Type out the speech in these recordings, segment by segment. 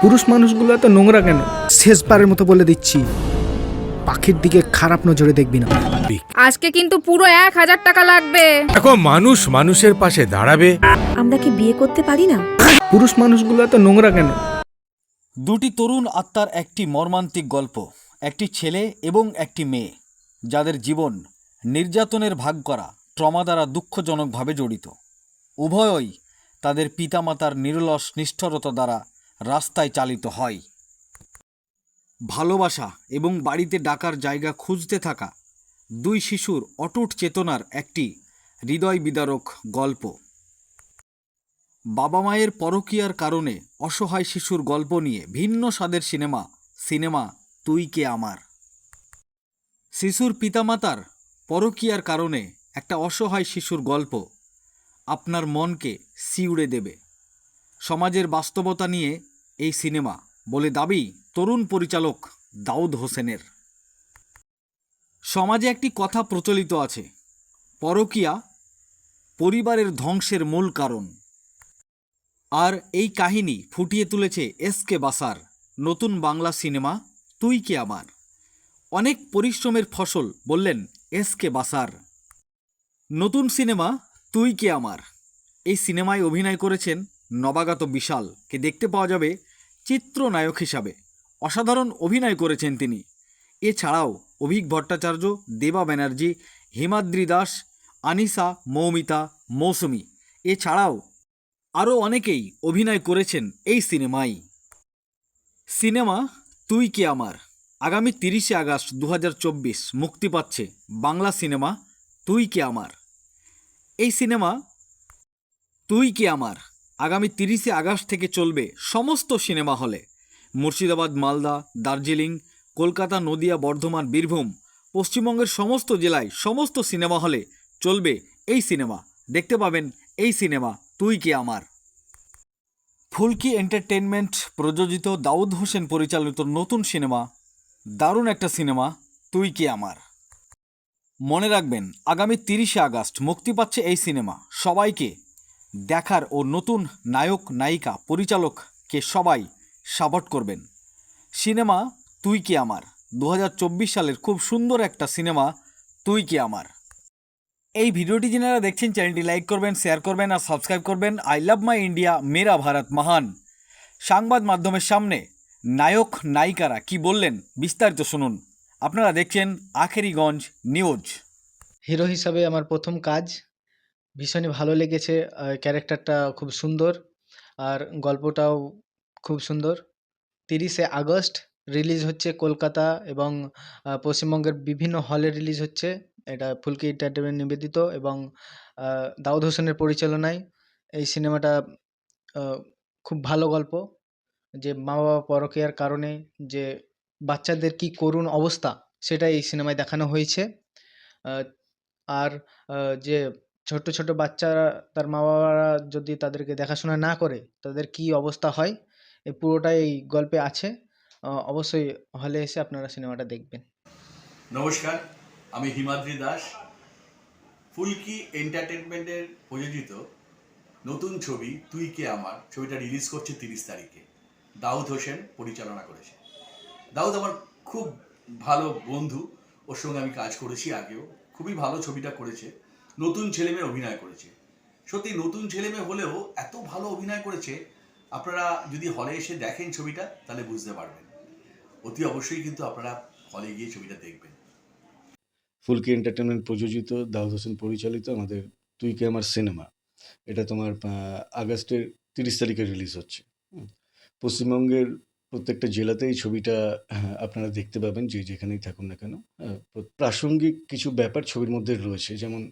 পুরুষ মানুষগুলো এত নোংরা কেন? শেষবারের মতো বলে দিচ্ছি, পাখির দিকে খারাপ নজরে দেখবি না। আজকে কিন্তু পুরো 1,000 টাকা লাগবে। দেখো, মানুষ মানুষের পাশে দাঁড়াবে। আমরা কি বিয়ে করতে পারি না? পুরুষ মানুষগুলো এত নোংরা কেন? দুটি তরুণ আত্মার একটি মর্মান্তিক গল্প। একটি ছেলে এবং একটি মেয়ে, যাদের জীবন নির্যাতনের ভাগ করা ট্রমা দ্বারা দুঃখজনকভাবে জড়িত। উভয়ই তাদের পিতামাতার নিরলস নিষ্ঠুরতা দ্বারা রাস্তায় চালিত হয়। ভালোবাসা এবং বাড়িতে ডাকার জায়গা খুঁজতে থাকা দুই শিশুর অটুট চেতনার একটি হৃদয় বিদারক গল্প। বাবা মায়ের পরকীয়ার কারণে অসহায় শিশুর গল্প নিয়ে ভিন্ন স্বাদের সিনেমা তুই কে আমার। শিশুর পিতামাতার পরকীয়ার কারণে একটা অসহায় শিশুর গল্প আপনার মনকে শিউড়ে দেবে। সমাজের বাস্তবতা নিয়ে এই সিনেমা বলে দাবি তরুণ পরিচালক দাউদ হোসেনের। সমাজে একটি কথা প্রচলিত আছে, পরকীয়া পরিবারের ধ্বংসের মূল কারণ। আর এই কাহিনী ফুটিয়ে তুলেছে এসকে বাসার নতুন বাংলা সিনেমা তুই কে আমার। অনেক পরিশ্রমের ফসল বললেন এসকে বাসার। নতুন সিনেমা তুই কে আমার, এই সিনেমায় অভিনয় করেছেন নবাগত বিশালকে দেখতে পাওয়া যাবে চিত্রনায়ক হিসাবে। অসাধারণ অভিনয় করেছেন তিনি। এছাড়াও অভিক ভট্টাচার্য, দেবা ব্যানার্জি, হিমাদ্রি দাস, আনিসা, মৌমিতা, মৌসুমী এছাড়াও আরও অনেকেই অভিনয় করেছেন এই সিনেমায়। সিনেমা তুই কে আমার আগামী 30শে আগস্ট 2024 মুক্তি পাচ্ছে বাংলা সিনেমা তুই কে আমার। এই সিনেমা তুই কে আমার আগামী 30শে আগস্ট থেকে চলবে সমস্ত সিনেমা হলে। মুর্শিদাবাদ, মালদা, দার্জিলিং, কলকাতা, নদিয়া, বর্ধমান, বীরভূম, পশ্চিমবঙ্গের সমস্ত জেলায় সমস্ত সিনেমা হলে চলবে এই সিনেমা। দেখতে পাবেন এই সিনেমা তুই কে আমার। ফুলকি এন্টারটেনমেন্ট প্রযোজিত দাউদ হোসেন পরিচালিত নতুন সিনেমা, দারুণ একটা সিনেমা তুই কে আমার। মনে রাখবেন আগামী 30শে আগস্ট মুক্তি পাচ্ছে এই সিনেমা। সবাইকে দেখার ও নতুন নায়ক নায়িকা পরিচালককে সবাই সাপোর্ট করবেন। সিনেমা তুই কে আমার 2024 সালের খুব সুন্দর একটা সিনেমা তুই কে আমার। এই ভিডিওটি যারা দেখছেন চ্যানেলটি লাইক করবেন, শেয়ার করবেন আর সাবস্ক্রাইব করবেন। আই লাভ মাই ইন্ডিয়া, মেরা ভারত মহান। সংবাদ মাধ্যমের সামনে নায়ক নায়িকারা কি বললেন বিস্তারিত শুনুন। আপনারা দেখছেন আখেরিগঞ্জ নিউজ। হিরো হিসাবে আমার প্রথম কাজ, ভীষণই ভালো লেগেছে। ক্যারেক্টারটা খুব সুন্দর আর গল্পটাও খুব সুন্দর। 30শে আগস্ট রিলিজ হচ্ছে কলকাতা এবং পশ্চিমবঙ্গের বিভিন্ন হলে রিলিজ হচ্ছে। এটা ফুলকি এন্টারটেনমেন্ট নিবেদিত এবং দাউদ হোসেনের পরিচালনায় এই সিনেমাটা খুব ভালো গল্প। যে মা বাবা পরকীয়ার কারণে যে বাচ্চাদের কি করুণ অবস্থা সেটা এই সিনেমায় দেখানো হয়েছে। আহ, আর যে ছোট ছোট বাচ্চারা তার মা বাবারা যদি তাদেরকে দেখাশোনা না করে তাদের কি অবস্থা হয় এই পুরোটাই এই গল্পে আছে। অবশ্যই হলে এসে আপনারা সিনেমাটা দেখবেন। নমস্কার, আমি হিমাদ্রি দাস। ফুলকি এন্টারটেনমেন্টের প্রযোজিত নতুন ছবি তুই কে আমার ছবিটা রিলিজ করছে 30 তারিখে। দাউদ হোসেন পরিচালনা করেছে। দাউদ আমার খুব ভালো বন্ধু, ওর সঙ্গে আমি কাজ করেছি আগেও। খুবই ভালো ছবিটা করেছে। নতুন ছেলেমেয়ে অভিনয় করেছে। সত্যি নতুন ছেলেমেয়ে হলেও এত ভালো অভিনয় করেছে, আপনারা যদি হলে এসে দেখেন ছবিটা তাহলে বুঝতে পারবেন। অতি অবশ্যই কিন্তু আপনারা হলে গিয়ে ছবিটা দেখবেন। ফুলকি এন্টারটেনমেন্ট প্রযোজিত, দাউদ হোসেন পরিচালিত আমাদের তুই কে আমার সিনেমা, এটা তোমার আগস্টের 30 তারিখে রিলিজ হচ্ছে। পশ্চিমবঙ্গের প্রত্যেকটা জেলাতেই ছবিটা আপনারা দেখতে পাবেন, যে যেখানেই থাকুন না কেন। প্রাসঙ্গিক কিছু ব্যাপার ছবির মধ্যে রয়েছে, যেমন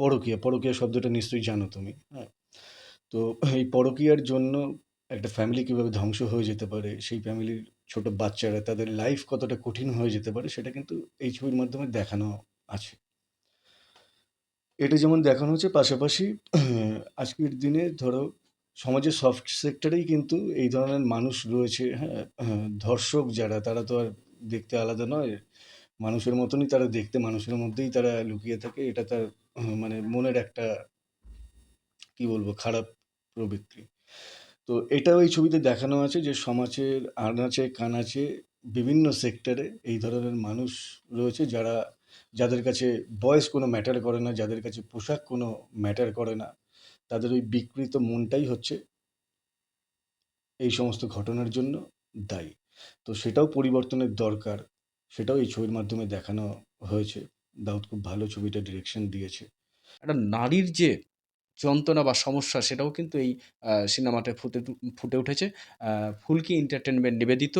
পরকীয়া শব্দটা নিশ্চয়ই জানো তুমি। হ্যাঁ, তো এই পরকীয়ার জন্য একটা ফ্যামিলি কীভাবে ধ্বংস হয়ে যেতে পারে, সেই ফ্যামিলির ছোট বাচ্চারা তাদের লাইফ কতটা কঠিন হয়ে যেতে পারে, সেটা কিন্তু এই ছবির মাধ্যমে দেখানো আছে। এটা যেমন দেখানো হচ্ছে, পাশাপাশি আজকের দিনে ধরো সমাজের সফট সেক্টরেই কিন্তু এই ধরনের মানুষ রয়েছে। হ্যাঁ, ধর্ষক যারা, তারা তো আর দেখতে আলাদা নয়, মানুষের মতনই তারা দেখতে, মানুষের মধ্যেই তারা লুকিয়ে থাকে। এটা তার মানে মনের একটা কি বলবো খারাপ প্রবৃত্তি। তো এটাও এই ছবিতে দেখানো আছে যে সমাজের আনাচে কানাচে বিভিন্ন সেক্টরে এই ধরনের মানুষ রয়েছে যাদের কাছে বয়স কোনো ম্যাটার করে না, যাদের কাছে পোশাক কোনো ম্যাটার করে না, তাদের ওই বিকৃত মনটাই হচ্ছে এই সমস্ত ঘটনার জন্য দায়ী। তো সেটাও পরিবর্তনের দরকার, সেটাও এই ছবির মাধ্যমে দেখানো হয়েছে। দাউদ খুব ভালো ছবিটা ডিরেকশন দিয়েছে। একটা নারীর যে যন্ত্রণা বা সমস্যা সেটাও কিন্তু এই সিনেমাটায় ফুটে উঠেছে। ফুলকি এন্টারটেনমেন্ট নিবেদিত,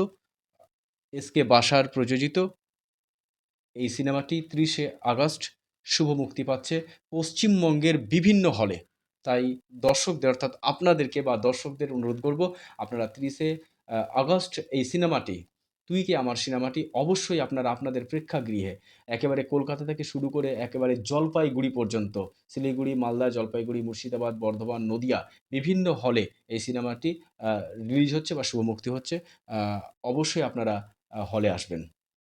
এসকে বাসার প্রযোজিত এই সিনেমাটি ৩০শে আগস্ট শুভ মুক্তি পাচ্ছে পশ্চিমবঙ্গের বিভিন্ন হলে। তাই দর্শকদের অর্থাৎ আপনাদেরকে বা দর্শকদের অনুরোধ করব, আপনারা ৩০শে আগস্ট এই সিনেমাটি, তুই কি আমার সিনেমাটি অবশ্যই আপনারা আপনাদের প্রেক্ষাগৃহে একেবারে কলকাতা থেকে শুরু করে একেবারে জলপাইগুড়ি পর্যন্ত, শিলিগুড়ি, মালদা, জলপাইগুড়ি, মুর্শিদাবাদ, বর্ধমান, নদিয়া বিভিন্ন হলে এই সিনেমাটি রিলিজ হচ্ছে বা শুভ মুক্তি হচ্ছে। অবশ্যই আপনারা হলে আসবেন।